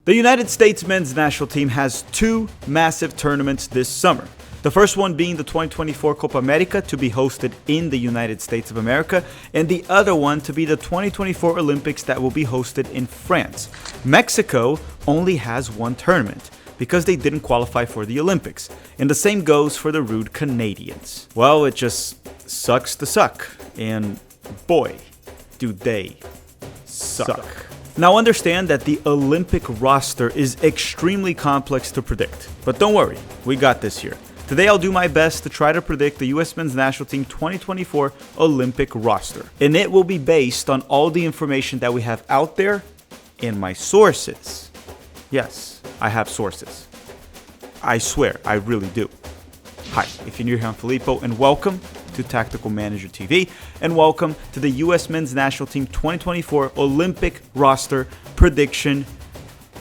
The United States men's national team has two massive tournaments this summer. The first one being the 2024 Copa America to be hosted in the United States of America, and the other one to be the 2024 Olympics that will be hosted in France. Mexico only has one tournament because they didn't qualify for the Olympics, and the same goes for the rude Canadians. Well, it just sucks to suck, and boy, do they suck. Now understand that the Olympic roster is extremely complex to predict, but don't worry, we got this here. Today I'll do my best to try to predict the US Men's National Team 2024 Olympic roster, and it will be based on all the information that we have out there and my sources. Yes, I have sources. I swear, I really do. Hi, if you're new here, I'm Filippo, and welcome to Tactical Manager TV, and welcome to the US Men's National Team 2024 Olympic roster prediction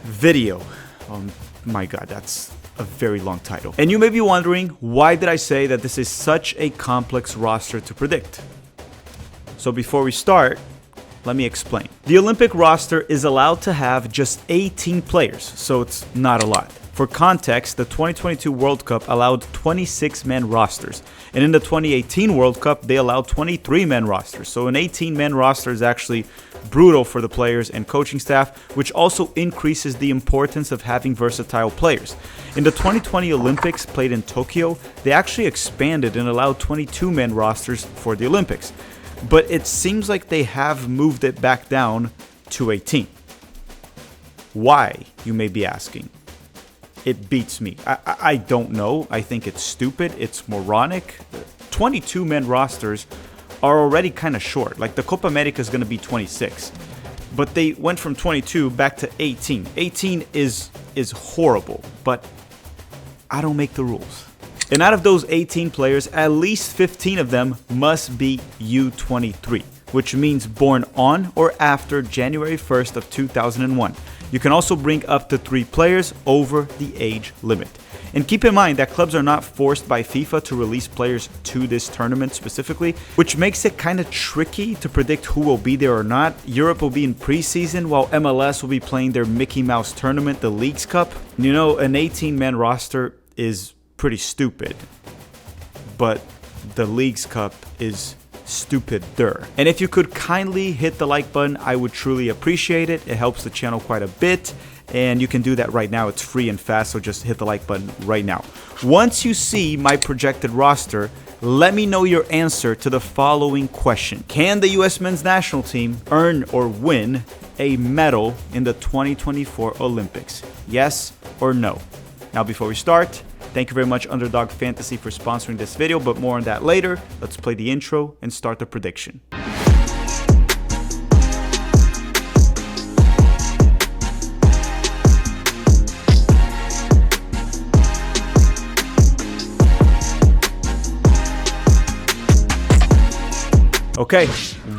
video. Oh my god, that's a very long title. And you may be wondering, why did I say that this is such a complex roster to predict? So before we start, let me explain. The Olympic roster is allowed to have just 18 players, so it's not a lot. For context, the 2022 World Cup allowed 26-man rosters, and in the 2018 World Cup, they allowed 23-man rosters. So an 18-man roster is actually brutal for the players and coaching staff, which also increases the importance of having versatile players. In the 2020 Olympics played in Tokyo, they actually expanded and allowed 22-man rosters for the Olympics. But it seems like they have moved it back down to 18. Why, you may be asking? It beats me. I don't know. I think it's stupid. It's moronic. 22-man rosters are already kind of short. Like the Copa America is going to be 26. But they went from 22 back to 18. 18 is horrible, but I don't make the rules. And out of those 18 players, at least 15 of them must be U23, which means born on or after January 1st of 2001. You can also bring up to 3 players over the age limit. And keep in mind that clubs are not forced by FIFA to release players to this tournament specifically, which makes it kind of tricky to predict who will be there or not. Europe will be in preseason while MLS will be playing their Mickey Mouse tournament, the Leagues Cup. You know, an 18-man roster is pretty stupid, but the Leagues Cup is stupider. And if you could kindly hit the like button, I would truly appreciate it. It helps the channel quite a bit, and you can do that right now. It's free and fast, so just hit the like button right now. Once you see my projected roster, let me know your answer to the following question. Can the US Men's National Team earn or win a medal in the 2024 Olympics? Yes or no? Now before we start, thank you very much Underdog Fantasy for sponsoring this video, but more on that later. Let's play the intro and start the prediction. Okay,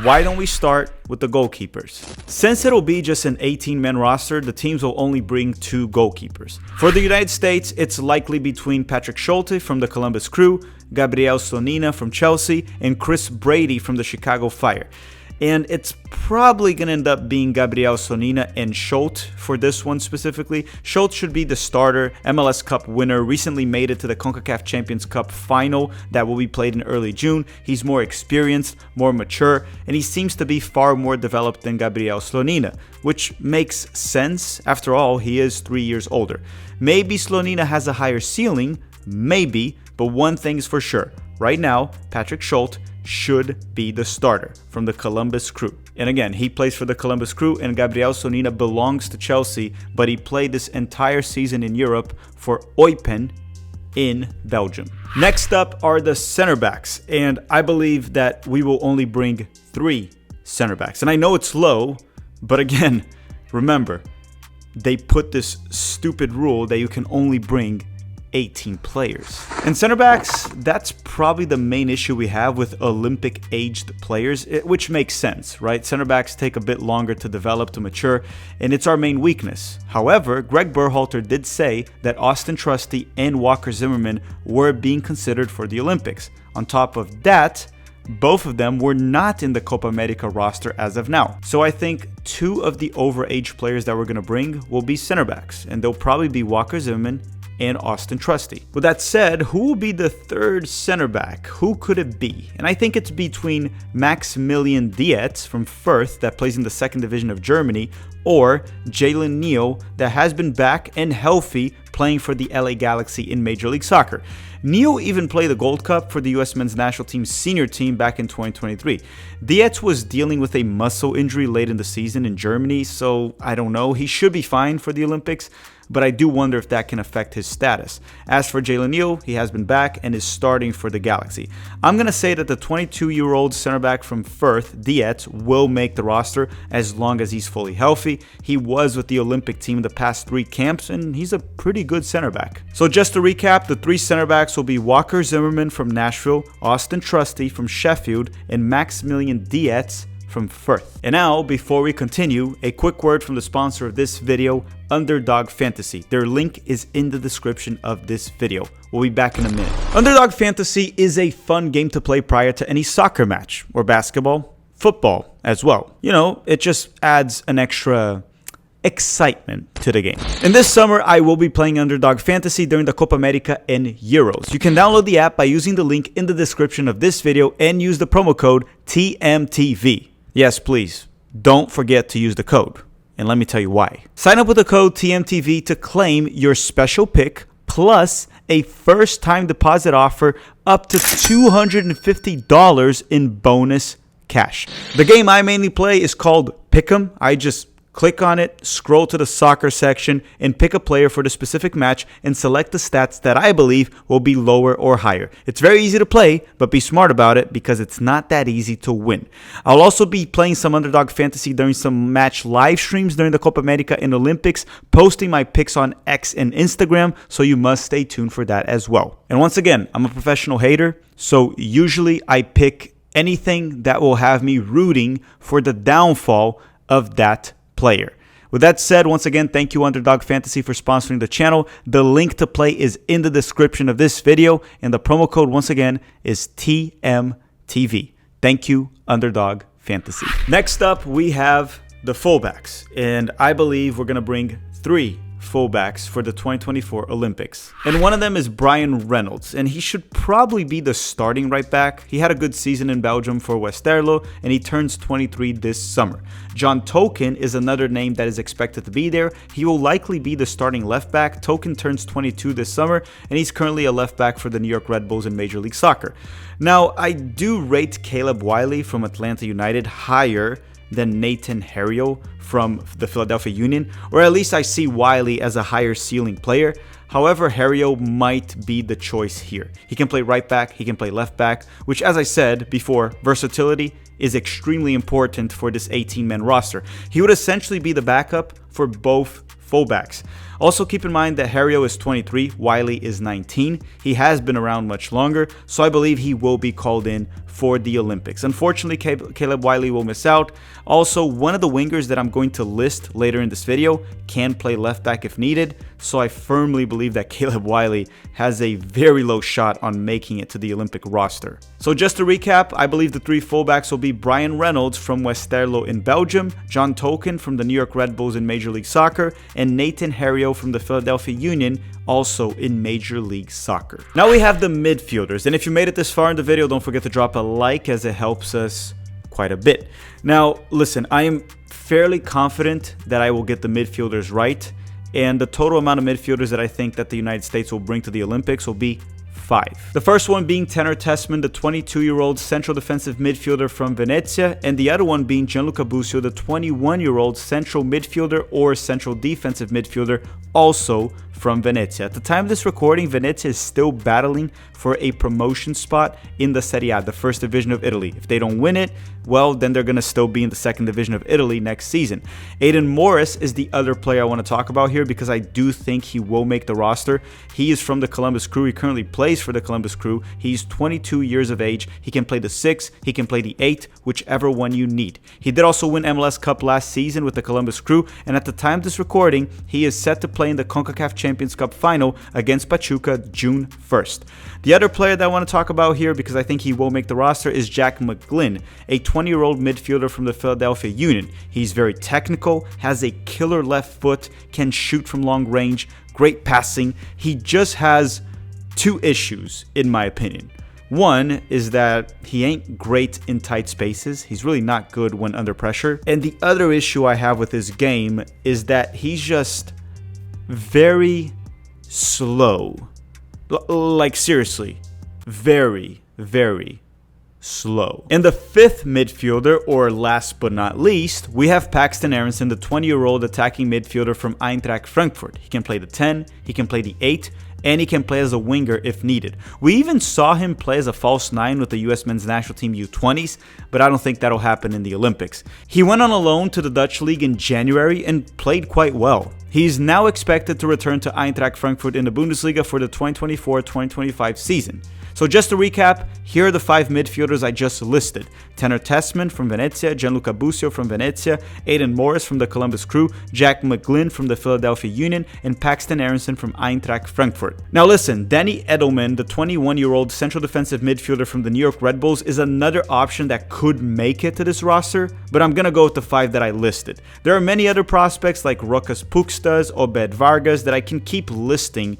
why don't we start with the goalkeepers? Since it'll be just an 18-man roster, the teams will only bring 2 goalkeepers. For the United States, it's likely between Patrick Schulte from the Columbus Crew, Gabriel Slonina from Chelsea, and Chris Brady from the Chicago Fire. And it's probably going to end up being Gabriel Slonina and Schulte for this one specifically. Schulte should be the starter, MLS Cup winner, recently made it to the CONCACAF Champions Cup final that will be played in early June. He's more experienced, more mature, and he seems to be far more developed than Gabriel Slonina, which makes sense. After all, he is 3 years older. Maybe Slonina has a higher ceiling, maybe, but one thing's for sure. Right now, Patrick Schulte should be the starter from the Columbus Crew. And again, he plays for the Columbus Crew, and Gabriel Slonina belongs to Chelsea, but he played this entire season in Europe for Eupen in Belgium. Next up are the center backs, and I believe that we will only bring 3 center backs. And I know it's low, but again, remember, they put this stupid rule that you can only bring 18 players. And center backs, that's probably the main issue we have with Olympic aged players, which makes sense, right? Center backs take a bit longer to develop, to mature, and it's our main weakness. However, Greg Berhalter did say that Austin Trusty and Walker Zimmerman were being considered for the Olympics. On top of that, both of them were not in the Copa America roster as of now. So I think two of the overage players that we're going to bring will be center backs, and they'll probably be Walker Zimmerman and Austin Trusty. With that said, who will be the third center back? Who could it be? And I think it's between Maximilian Dietz from Fürth that plays in the second division of Germany, or Jalen Neal that has been back and healthy playing for the LA Galaxy in Major League Soccer. Neal even played the Gold Cup for the US men's national team's senior team back in 2023. Dietz was dealing with a muscle injury late in the season in Germany, so I don't know. He should be fine for the Olympics, but I do wonder if that can affect his status. As for Jalen Neal, he has been back and is starting for the Galaxy. I'm going to say that the 22-year-old center back from Fürth, Dietz, will make the roster as long as he's fully healthy. He was with the Olympic team the past 3 camps, and he's a pretty good center back. So just to recap, the 3 center backs will be Walker Zimmerman from Nashville, Austin Trusty from Sheffield, and Maximilian Dietz from Fürth. And now, before we continue, a quick word from the sponsor of this video, Underdog Fantasy. Their link is in the description of this video. We'll be back in a minute. Underdog Fantasy is a fun game to play prior to any soccer match, or basketball, football as well. You know, it just adds an extra excitement to the game. And this summer, I will be playing Underdog Fantasy during the Copa America and Euros. You can download the app by using the link in the description of this video and use the promo code TMTV. Yes, please, don't forget to use the code. And let me tell you why. Sign up with the code TMTV to claim your special pick plus a first-time deposit offer up to $250 in bonus cash. The game I mainly play is called Pick'em. I just click on it, scroll to the soccer section, and pick a player for the specific match and select the stats that I believe will be lower or higher. It's very easy to play, but be smart about it because it's not that easy to win. I'll also be playing some Underdog Fantasy during some match live streams during the Copa America and Olympics, posting my picks on X and Instagram, so you must stay tuned for that as well. And once again, I'm a professional hater, so usually I pick anything that will have me rooting for the downfall of that player. With that said, once again, thank you Underdog Fantasy for sponsoring the channel. The link to play is in the description of this video, and the promo code once again is TMTV. Thank you Underdog Fantasy. Next up, we have the fullbacks, and I believe we're going to bring 3 fullbacks for the 2024 Olympics. And one of them is Brian Reynolds, and he should probably be the starting right back. He had a good season in Belgium for Westerlo, and he turns 23 this summer. John Token is another name that is expected to be there. He will likely be the starting left back. Token turns 22 this summer, and he's currently a left back for the New York Red Bulls in Major League Soccer. Now, I do rate Caleb Wiley from Atlanta United higher than Nathan Harriel from the Philadelphia Union, or at least I see Wiley as a higher ceiling player. However, Harriel might be the choice here. He can play right back, he can play left back, which, as I said before, versatility is extremely important for this 18-man roster. He would essentially be the backup for both fullbacks. Also keep in mind that Harriel is 23, Wiley is 19. He has been around much longer, so I believe he will be called in for the Olympics. Unfortunately, Caleb Wiley will miss out. Also, one of the wingers that I'm going to list later in this video can play left back if needed, so I firmly believe that Caleb Wiley has a very low shot on making it to the Olympic roster. So just to recap, I believe the 3 fullbacks will be Brian Reynolds from Westerlo in Belgium, John Token from the New York Red Bulls in Major League Soccer, and Nathan Harriel from the Philadelphia Union, also in Major League Soccer. Now we have the midfielders, and if you made it this far in the video, don't forget to drop a like as it helps us quite a bit. Now, listen, I am fairly confident that I will get the midfielders right, and the total amount of midfielders that I think that the United States will bring to the Olympics will be 5. The first one being Tanner Tessman, the 22-year-old central defensive midfielder from Venezia, and the other one being Gianluca Busio, the 21-year-old central midfielder or central defensive midfielder, also from Venezia. At the time of this recording, Venezia is still battling for a promotion spot in the Serie A, the first division of Italy. If they don't win it, well, then they're going to still be in the second division of Italy next season. Aiden Morris is the other player I want to talk about here because I do think he will make the roster. He is from the Columbus Crew. He currently plays for the Columbus Crew. He's 22 years of age. He can play the 6, he can play the 8, whichever one you need. He did also win MLS Cup last season with the Columbus Crew, and at the time of this recording, he is set to play in the CONCACAF Champions Cup final against Pachuca June 1st. The other player that I want to talk about here, because I think he will make the roster, is Jack McGlynn, a 20-year-old midfielder from the Philadelphia Union. He's very technical, has a killer left foot, can shoot from long range, great passing. He just has two issues, in my opinion. One is that he ain't great in tight spaces. He's really not good when under pressure. And the other issue I have with his game is that he's just very slow. Like seriously, very, very slow. And the fifth midfielder, or last but not least, we have Paxton Aronson, the 20-year-old attacking midfielder from Eintracht Frankfurt. He can play the 10, he can play the 8, and he can play as a winger if needed. We even saw him play as a false 9 with the US men's national team U20s, but I don't think that'll happen in the Olympics. He went on a loan to the Dutch league in January and played quite well. He's now expected to return to Eintracht Frankfurt in the Bundesliga for the 2024-2025 season. So just to recap, here are the 5 midfielders I just listed. Tanner Tessman from Venezia, Gianluca Busio from Venezia, Aiden Morris from the Columbus Crew, Jack McGlynn from the Philadelphia Union, and Paxton Aronson from Eintracht Frankfurt. Now listen, Danny Edelman, the 21-year-old central defensive midfielder from the New York Red Bulls, is another option that could make it to this roster, but I'm going to go with the 5 that I listed. There are many other prospects like Rokas Pukstas, Obed Vargas that I can keep listing,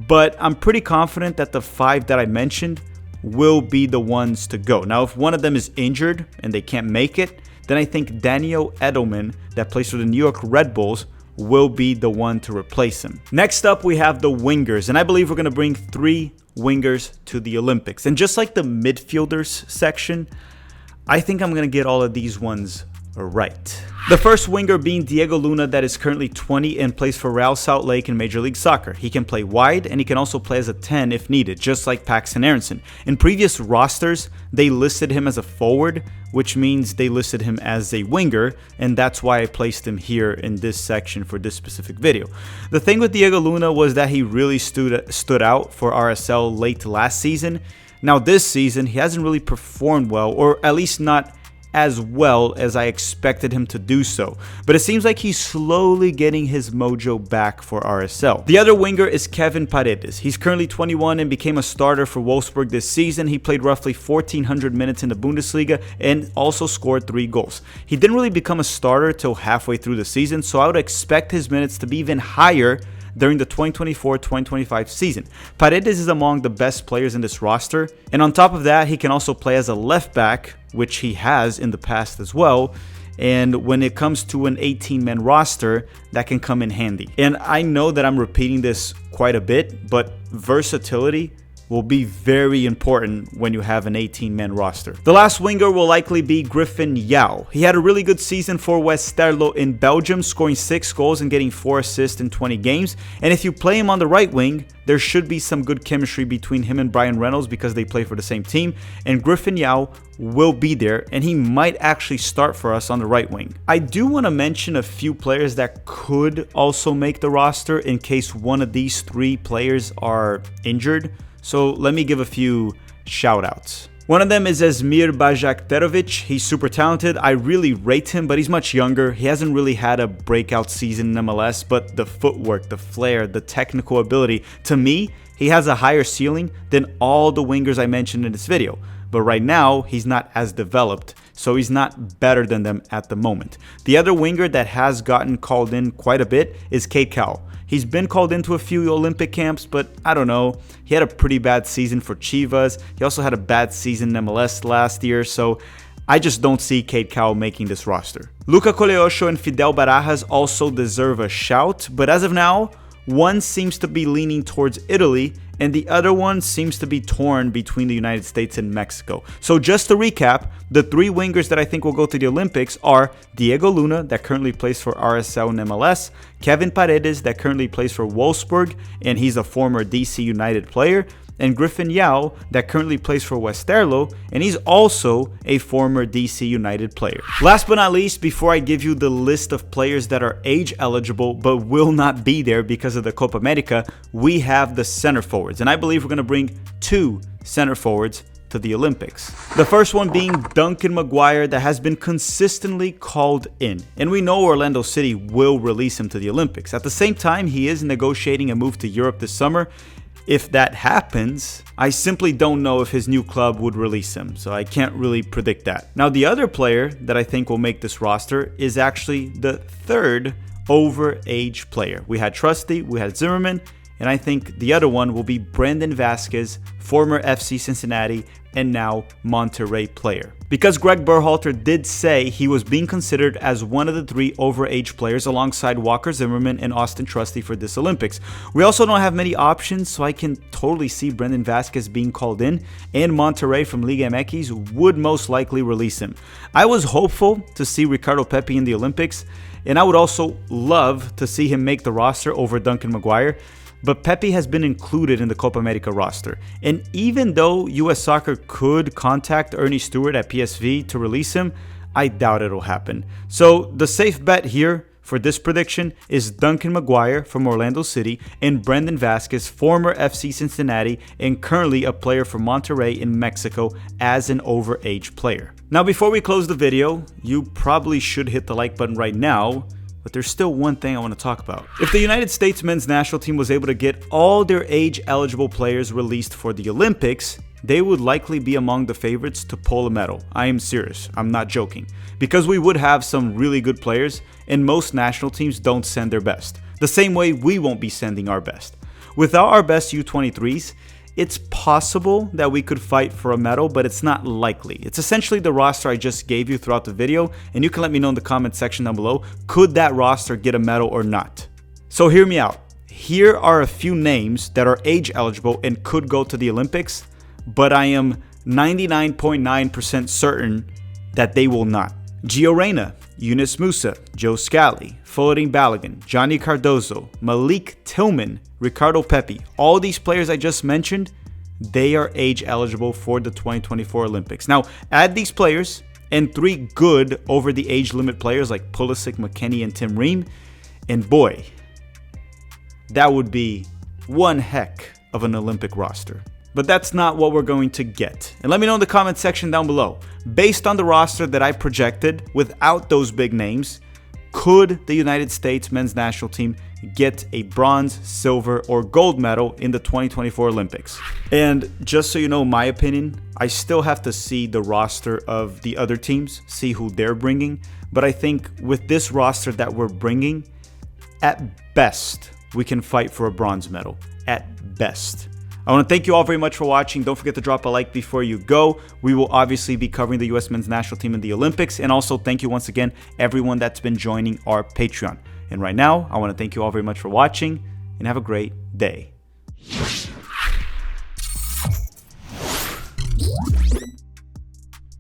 but I'm pretty confident that the 5 that I mentioned will be the ones to go. Now, if one of them is injured and they can't make it, then I think Daniel Edelman, that plays for the New York Red Bulls, will be the one to replace him. Next up, we have the wingers, and I believe we're going to bring 3 wingers to the Olympics. And just like the midfielders section, I think I'm going to get all of these ones right. The first winger being Diego Luna, that is currently 20 and plays for Real Salt Lake in Major League Soccer. He can play wide and he can also play as a 10 if needed, just like Paxton Aronson. In previous rosters, they listed him as a forward, which means they listed him as a winger, and that's why I placed him here in this section for this specific video. The thing with Diego Luna was that he really stood out for RSL late last season. Now this season, he hasn't really performed well, or at least not as well as I expected him to do so, but it seems like he's slowly getting his mojo back for RSL. The other winger is Kevin Paredes. He's currently 21 and became a starter for Wolfsburg this season. He played roughly 1,400 minutes in the Bundesliga and also scored 3 goals. He didn't really become a starter till halfway through the season, so I would expect his minutes to be even higher during the 2024-2025 season. Paredes is among the best players in this roster, and on top of that, he can also play as a left back, which he has in the past as well. And when it comes to an 18-man roster, that can come in handy. And I know that I'm repeating this quite a bit, but versatility will be very important when you have an 18-man roster. The last winger will likely be Griffin Yao. He had a really good season for Westerlo in Belgium, scoring 6 goals and getting 4 assists in 20 games. And if you play him on the right wing, there should be some good chemistry between him and Brian Reynolds because they play for the same team. And Griffin Yao will be there, and he might actually start for us on the right wing. I do want to mention a few players that could also make the roster in case one of these 3 players are injured. So let me give a few shout outs. One of them is Esmir Bajakterovic. He's super talented. I really rate him, but he's much younger. He hasn't really had a breakout season in MLS, but the footwork, the flair, the technical ability, to me, he has a higher ceiling than all the wingers I mentioned in this video. But right now, he's not as developed, so he's not better than them at the moment. The other winger that has gotten called in quite a bit is Cade Cowell. He's been called into a few Olympic camps, but I don't know. He had a pretty bad season for Chivas. He also had a bad season in MLS last year, so I just don't see Cade Cowell making this roster. Luca Coleocho and Fidel Barajas also deserve a shout, but as of now, one seems to be leaning towards Italy, and the other one seems to be torn between the United States and Mexico. So just to recap, the 3 wingers that I think will go to the Olympics are Diego Luna, that currently plays for RSL and MLS, Kevin Paredes, that currently plays for Wolfsburg, and he's a former DC United player, and Griffin Yao, that currently plays for Westerlo, and he's also a former DC United player. Last but not least, before I give you the list of players that are age eligible but will not be there because of the Copa America, we have the center forwards, and I believe we're going to bring 2 center forwards to the Olympics. The first one being Duncan Maguire, that has been consistently called in, and we know Orlando City will release him to the Olympics. At the same time, he is negotiating a move to Europe this summer. If that happens, I simply don't know if his new club would release him, so I can't really predict that. Now, the other player that I think will make this roster is actually the third overage player. We had Trusty, we had Zimmerman, and I think the other one will be Brendan Vasquez, former FC Cincinnati and now Monterrey player. Because Greg Berhalter did say he was being considered as one of the 3 overage players alongside Walker Zimmerman and Austin Trusty for this Olympics. We also don't have many options, so I can totally see Brendan Vasquez being called in, and Monterrey from Liga MX would most likely release him. I was hopeful to see Ricardo Pepi in the Olympics, and I would also love to see him make the roster over Duncan Maguire. But Pepi has been included in the Copa America roster, and even though US Soccer could contact Ernie Stewart at PSV to release him, I doubt it'll happen. So the safe bet here for this prediction is Duncan Maguire from Orlando City and Brendan Vasquez, former FC Cincinnati and currently a player for Monterrey in Mexico as an overage player. Now, before we close the video, you probably should hit the like button right now. But there's still one thing I want to talk about. If the United States men's national team was able to get all their age-eligible players released for the Olympics, they would likely be among the favorites to pull a medal. I am serious. I'm not joking. Because we would have some really good players, and most national teams don't send their best. The same way we won't be sending our best. Without our best U23s, it's possible that we could fight for a medal, but it's not likely. It's essentially the roster I just gave you throughout the video, and you can let me know in the comment section down below, could that roster get a medal or not? So hear me out. Here are a few names that are age eligible and could go to the Olympics, but I am 99.9% certain that they will not. Gio Reyna, Yunus Musa, Joe Scally, Florin Balogun, Johnny Cardozo, Malik Tillman, Ricardo Pepi, all these players I just mentioned, they are age eligible for the 2024 Olympics. Now, add these players and 3 good over the age limit players like Pulisic, McKennie, and Tim Ream, and boy, that would be one heck of an Olympic roster. But that's not what we're going to get. And let me know in the comment section down below, based on the roster that I projected without those big names, could the United States men's national team get a bronze, silver, or gold medal in the 2024 Olympics? And just so you know my opinion, I still have to see the roster of the other teams, see who they're bringing. But I think with this roster that we're bringing, at best, we can fight for a bronze medal. At best. I want to thank you all very much for watching. Don't forget to drop a like before you go. We will obviously be covering the US men's national team in the Olympics. And also thank you once again, everyone that's been joining our Patreon. And right now, I want to thank you all very much for watching and have a great day.